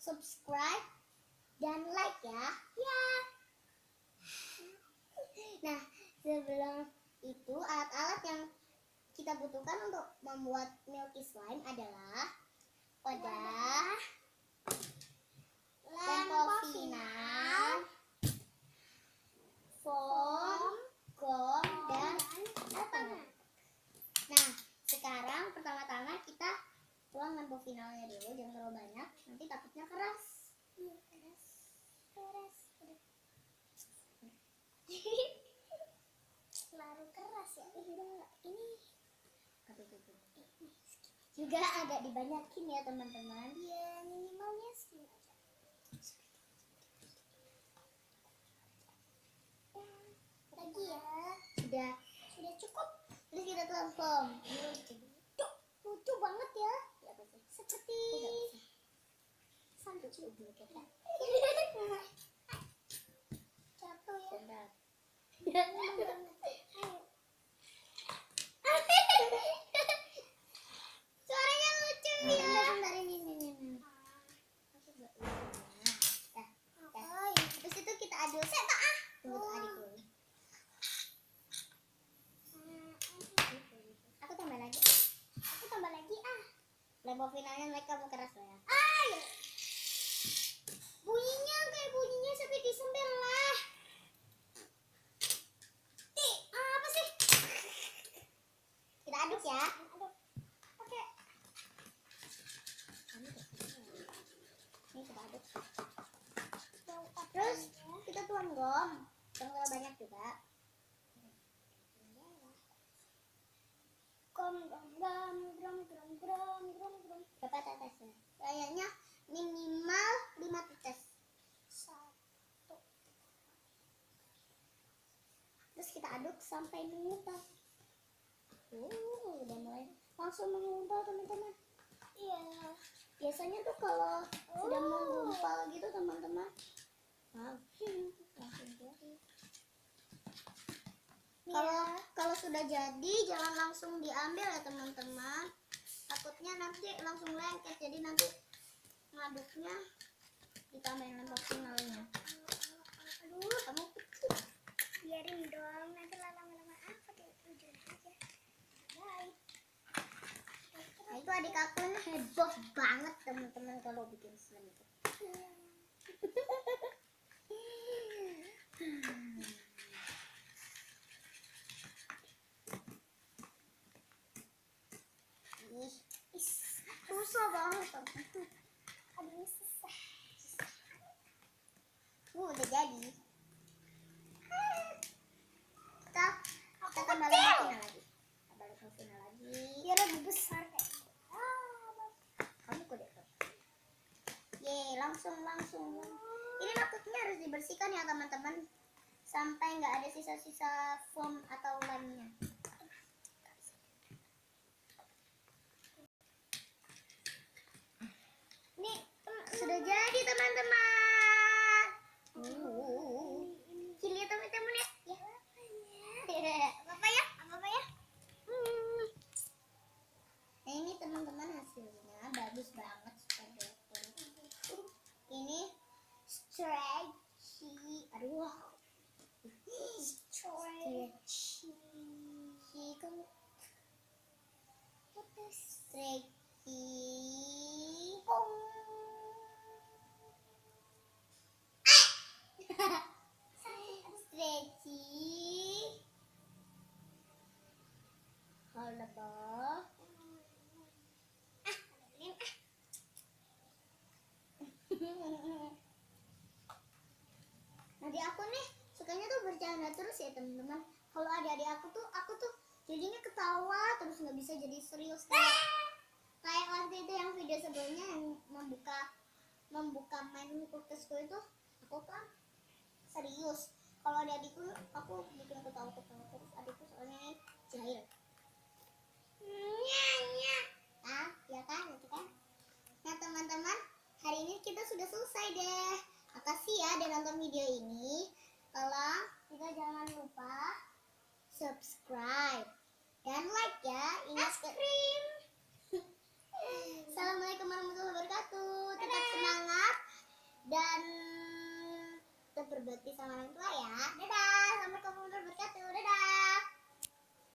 subscribe, dan like ya. Ya. Nah, sebelum itu alat-alat yang kita butuhkan untuk membuat milky slime adalah wadah, lampu final, foam, gom, dan apa? Nah, sekarang pertama-tama kita tuang lampu finalnya dulu, jangan terlalu banyak, nanti takutnya keras. Selalu keras ya. Ini juga agak dibanyakin ya teman-teman. Ya minimalnya segini aja. Lagi ya. Sudah cukup. Terus kita tuang foam. Lucu banget ya. Seperti sandu juga kan. Jatuh ya. Suaranya lucu ya. Bentar ini. Terus itu kita aduk. Tunggu adik dulu. Aku tambah lagi. Lampu finalnya mereka mau keras lah ya. Bunyinya seperti disembelih. Apa sih? Kita aduk ya. Oke. Ini kita aduk. Terus kita tuang gom. Jangan terlalu banyak juga. Berapa tetesnya? Kayaknya minimal 5 tetes. 1. Terus kita aduk sampai mengumpal. Udah mulai langsung mengumpal teman-teman. Iya. Biasanya tuh kalau sudah mengumpal gitu teman-teman, langsung jadi. Kalau sudah jadi jangan langsung diambil ya teman-teman. Takutnya nanti langsung lengket. Jadi nanti ngaduknya ditambahin lampu finalnya. Aduh, kamu kecil. Biarin dong, nanti lama-lama apa di ujung aja. Baik. Nah, itu adik aku ini heboh banget teman-teman kalau bikin slime itu. Susah banget. Aduh, susah. Udah jadi. Kita tambah lagi. Biar lebih besar kayak. Kamu kode. Langsung. Ini maksudnya harus dibersihkan ya teman-teman, sampai nggak ada sisa-sisa foam atau lemnya. Nih sudah jadi teman-teman. Lihat teman-teman ya. Apa ya? Nah ini teman-teman hasilnya bagus banget. Ini stretchy. Aduh. Stretchy. Kamu stretchy. Stretchy. Holdable. Nanti aku nih sukanya tuh bercanda terus ya teman-teman. Kalau adik-adik aku tuh jadinya ketawa terus nggak bisa jadi serius kayak waktu itu yang video sebelumnya yang membuka main kulkasku itu, aku kan serius. Kalau adik-adikku aku bikin ketawa terus. Adikku soalnya nih jahil. Ya kan itu kan. Nah teman-teman, hari ini kita sudah selesai deh. Makasih ya udah nonton video ini. Kalau kita jangan lupa subscribe dan like ya. Ingat Assalamualaikum warahmatullahi wabarakatuh. Tetap semangat. tetap berbakti sama orang tua ya. Dadah, assalamualaikum warahmatullahi wabarakatuh.